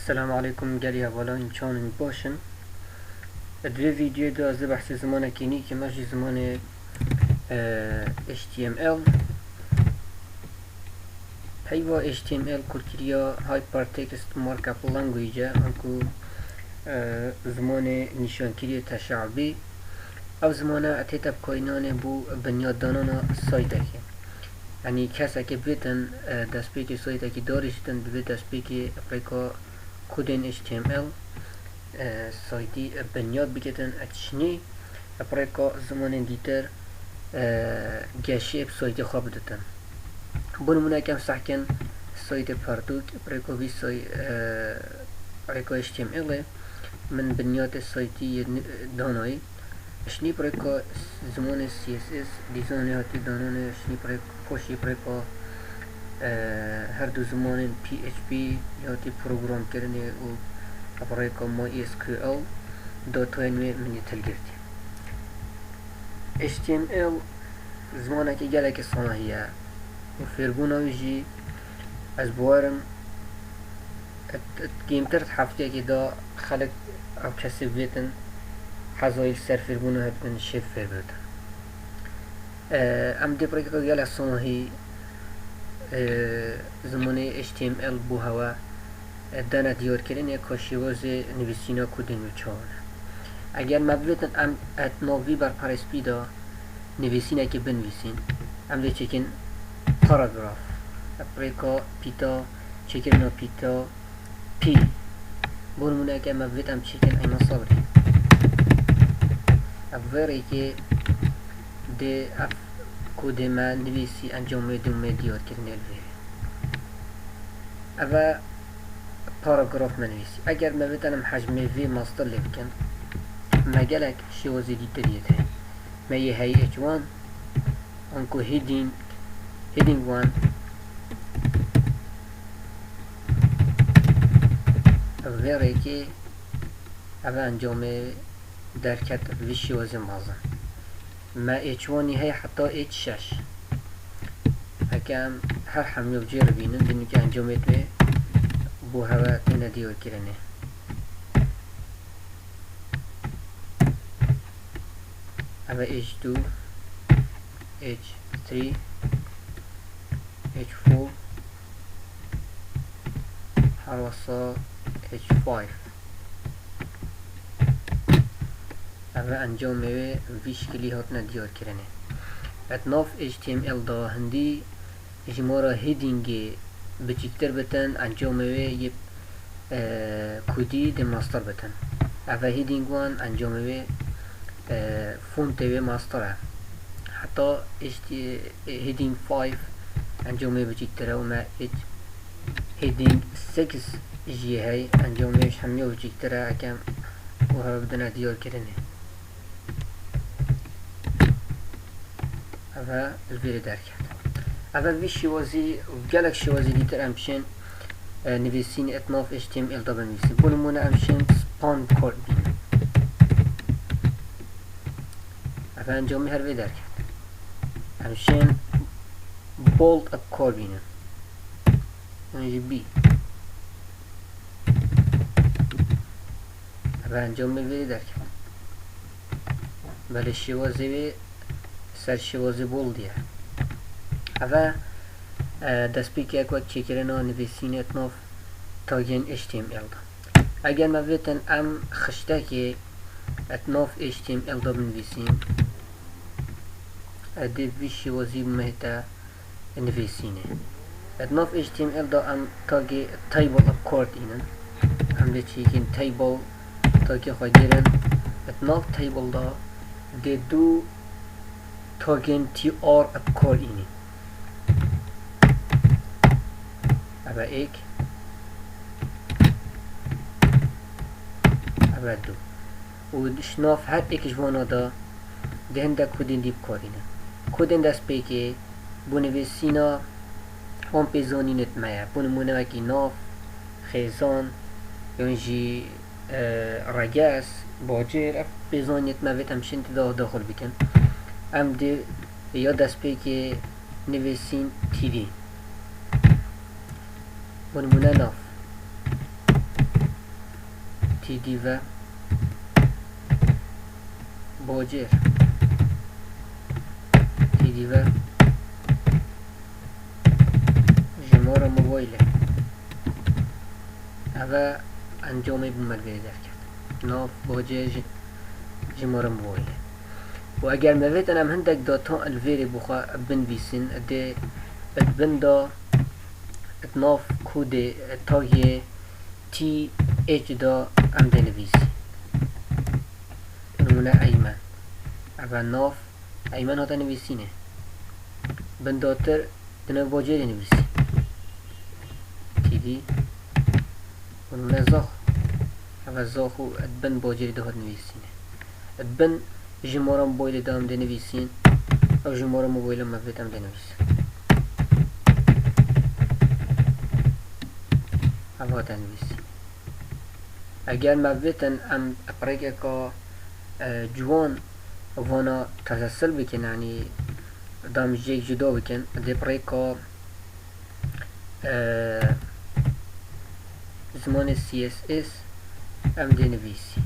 السلام عليكم قالي هبالا إن كان باشن دوی ویدیو دا از بحث زمان کینی که مجی زمان HTML هیوا HTML کرکریا Hypertext Markup Language انکو زمان نشانگیری تشعبی او زمان اتیتا بکاینان بو بنیاد دانان سایت که یعنی کسی که بیتن دست پیکی سایت که دارشتن ببید دست پیکی اپریکا کودن HTML سایتی بنیاد بگیرن اتشنی اپریکا زمان دیتر گشی سایت خواب دادن بونمونه کم سحکن سایت پردوک اپریکا وی اپریکا HTML من بنیاد سایتی دانایی اشنی پریکا زمان CSS دیزاین هاتی دانانه اشنی پریکا پوشی پریکا هر دو زمان PHP هاتی پروگرام کرنه و اپریکا MySQL داتای نوی منی تلگرتی HTML زمانه که گلک صناحیه و فرگونه جی از بوارم گیمتر هفته که دا خلق او کسی بیتن حضایل سر فرگونه هتن شف فر بیتن ام دی پریکا گلک صناحی زمانه HTML بو هوا دانا دیار کردن یک کاشیواز نویسینا کدین و چهانه اگر مبلتن ام اتناوی بر پرسپی دا نویسینا که بنویسین ام دی چکن پاراگراف اپریکا پیتا چکن پیتا پی برمونه که مبلت ام چکن ایما صبری افوری که دی اف کد ما نویسی انجام دومه دیار کردن الوی اما پاراگراف منویسی اگر ما بتنم حجم وی ماستر لبکن ما گلک شوازی دیتریت هی ما یه هی اجوان انکو هیدینگ وان ویره که اما انجام درکت وی شوازی مازن ما اجوانی هی حتی H6 هکم هر حمله و جیر بینن دینی که انجامت وی بو هوا تینا دیور کرنه اما H2 H3 H4 حراسا H5 اما انجام ویش کلی هات ندیار کرنه اتناف HTML دا هندی اجمارا هیدینگ بچیکتر بتن انجام وی کودی دی ماستر بتن اوه هیدینگ وان انجام وی فونت وی ماستره حتی هیدینگ 5 انجام وی بچیکتره و ما هیدینگ 6 جی های انجام ویش همیه بچیکتره اکم و ها بدن دیار کرنه اوه الویر در کرد اول وی شوازی گلک شوازی دیتر امشن نویسین اتناف HTML دا بنویسین بونمونه امشن سپان کار بین اول انجامی هر وی در کرد امشن بولد اپ کار بینن اونجی بی اول انجامی وی در کرد بله شوازی وی سر شوازی بولدیه اوه دست بی که یک وقت چکرنا نویسین اتناف تاگین HTML دا اگر ما بیتن ام خشته که اتناف HTML دا بنویسین ادی ویشی وزی مهتا نویسینه اتناف HTML دا ام تاگی تایبل اپ کارد اینن ام دی چیکین تایبل تاگی خواهیرن اتناف تایبل دا دی دو تاگین TR اپ کارد اینی ابا ایک ابا دو و شناف هر ایک جوانا دا دهنده کودین دیب کارینه کودین دست پیکی بونویسینا هم پیزانی نتمایه بونمونه وکی ناف خیزان یونجی رگاس باجر اف پیزانی نتمایه همشن دا داخل بکن ام دی یا دست پیکی نویسین تیوی بونمونه ناف تیدی و باجر تیدی و ژمارە موبایلە ئەوە ئەنجامی بوومەلگەری دەرکرد ناو باجێ ژمارە موبایلە و ئەگەر مەوێتن ئەم هەندێک داتا ئەلڤێرێ بخوا بنویسین دێ بندا ناو کودێ تاگێ تی اچ دا ئەم دەنویسی نمونە ئەیمەن ئەوە ناو ئەیمەن هاتە نویسینێ بنداتر دنە باجێ دەنویسی تیدی ونمونە زاخ ئەوە زاخ و بن باجێری داهات نویسینێ بن ژمارە موبایلێ دا ئەم دەنویسین ئەو ژمارە موبایلە مەوێت ئەم دەنویسین ئەوە دەنویسی ئەگەر مەوێتن ئەم پڕێکێکا جوان وانا تەسەسل بکەن یعنی دامژێک جدا بکەن دێ پڕێکا زمانی CSS ئەم دەنویسی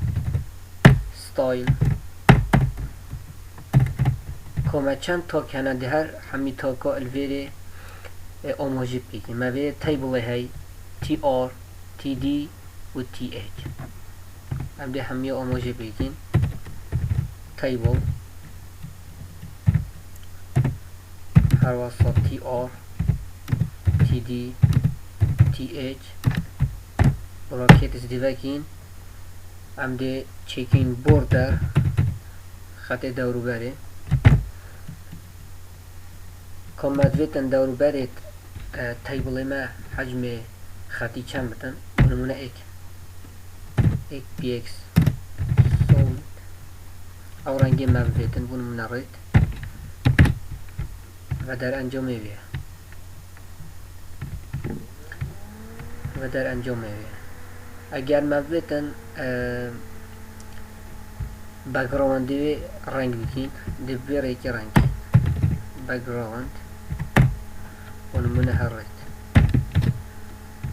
ستایل کۆمە چەند تاک هەنە دێ هەر هەمی تاکا ئەلڤێرێ ئاماژە بکەین مەوێ تەیبڵێ هەی TR TD و TH ئەم دێ هەمیە ئاماژە بکەین تیبل هەروەسا TR TD TH براکێت استیڤەکین ئەم دێ چێکین بۆردەر خەتێ دەوروبەرێ کۆمەدوێتن دەوروبەرێت تیبڵێمە حەجمێ خەتی چەند بتن نمونە ئێک PX ئەو ڕەنگێ مەبێتن بوون منەڕێت و دەر ئەنجامێوێ و دەر ئەنجامێوێ ئەگەر مەبێتن بەگڕاوەندێ ڕەنگ بکەین دەبێ ڕێکی ڕەنگ بەگڕاوەند و نمونە هەڕێت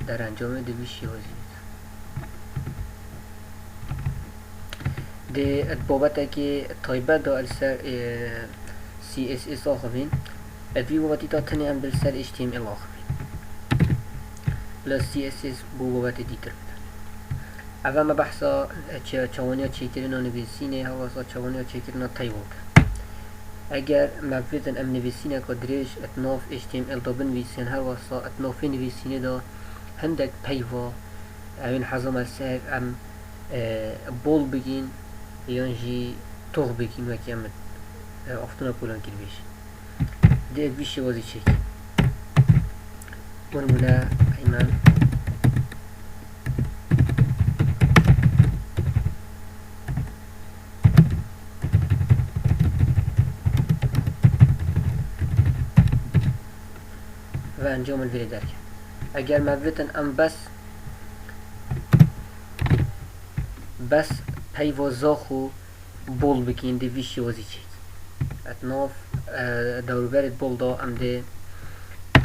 دەر ئەنجامێ دەبی شێوەزی دێ بابەتێکی تایبەت دا ئەلسەر CSS آخبین ئەوی بابەتی تا تەنێ ئەم بەلسەر HTML آخبین لە CSS بۆ بابەتی دیتر بدەن ئەوە مە بەحسا چاوانیا چێکردنا نویسینێ هەواسا چاوانیا چێکردنا تایبڵ ئەگەر مەبێتن ئەم نویسینێکا درێژ ئەتناف HTML دا بنویسین هەواسا ئەتنافی نویسینێ دا هەندێک پەیوا ئەوین حەزم ئەلسەر ئەم بۆڵ بگین یانجی تۆغ بکین وەکی ئەمە ئافتونە پۆلان کردبێش دێ بی شێوازی چێکی ونمونە ئەیمان و ئەنجام الڤێرێ دەرکە ئەگەر مەبێتن ئەم بەس پەیوا زاخ و بۆڵ بکەین دێ وی شێوازی چێکی ئەتناف دەوروبەرێت بۆڵ دا ئەم دێ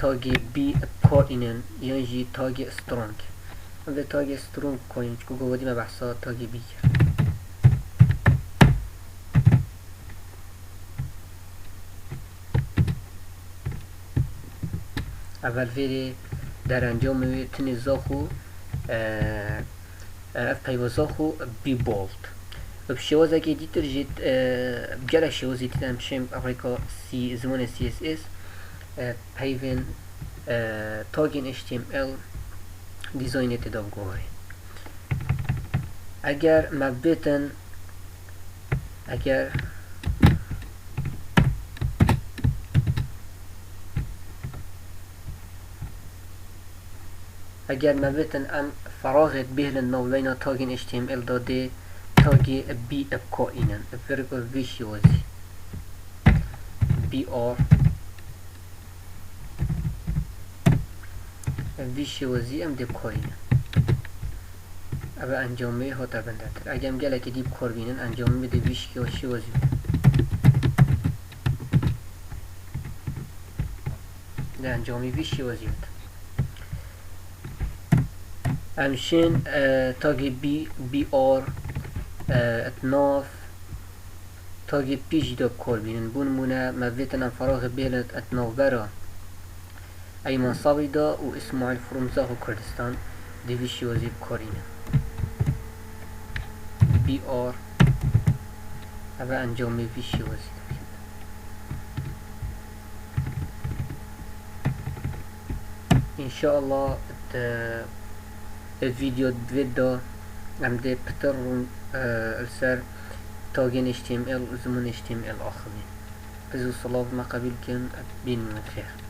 تاگێ بی بکارئینن یانجی تاگێ سترۆنگ ئەم دێ تاگێ سترۆنگ بکارین چکو گۆڤەدی مە بەحسا تاگێ بی کرد ئەڤەل فێرێ دەرئەنجامێ تنێ زاخ و ئەف پەیوا زاخ و بی بۆڵد بشێوازێکی دیتر ژێت گەلێک شێوازی تر ئەم شێم ڕێکا زمانی CSS پەیڤێن تاگین HTML دیزاینێ تێدا بگۆڕێ ئەگەر مەبێتن ئەگەر مەبێتن ئەم فەراغێت بێنن ناوبەینا تاگین HTML دا دێ تاگی بی بکارئینن بەرگۆ وی شێوازی BR وی شێوازی ئەم دێ بکارئینن ئەوە ئەنجامێ هاتە بەندەتر ئەگەم گەلێکی دی بکاربینن ئەنجامێ بدە وی شێوازی دە ئەنجامی وی شێوازی بدە امشين تاجي بي ار اتناف تاجي بيج دا كور بينن بون منا مبيتنا فراغ بيلت اتناف برا ايمان صابي دا و اسماعيل فرمزاخ و كردستان ديفيشي وزيب كورينا بي ار هذا انجامي فيشي وزيب ان شاء الله الفيديو دويدا ام دي بتر السر تاجين HTML و زمون HTML آخرين بزو صلاة ما قبل كن بين من خير.